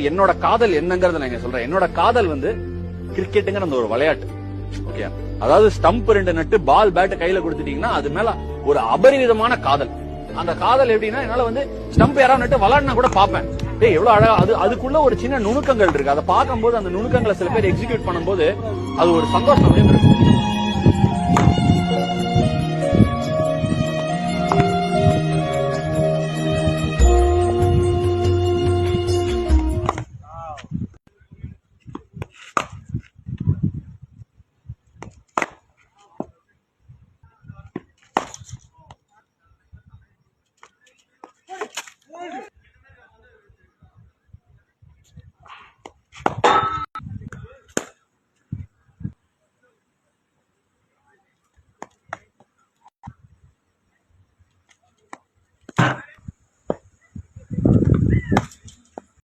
என்னோட காதல் என்னங்கறத நான் சொல்றேன். என்னோட காதல் கிரிக்கெட்டுங்கிற அந்த ஒரு விளையாட்டு. ஓகே, அதாவது ஸ்டம்ப் 2 நட்டு பால் பேட் கையில கொடுத்துட்டீங்கன்னா அது மேல ஒரு அபரிவிதமான காதல். அந்த காதல் எப்படின்னா என்னால ஸ்டம்ப் யாராவது நட்டு விளையாடினா கூட பாப்பேன். எவ்வளவு அழகா அதுக்குள்ள ஒரு சின்ன நுணுக்கங்கள் இருக்கு. அதை பார்க்கும்போது அந்த நுணுக்கங்களை சில பேர் எக்ஸிக்யூட் பண்ணும்போது அது ஒரு சந்தோஷம் அப்படின்னு இருக்கு.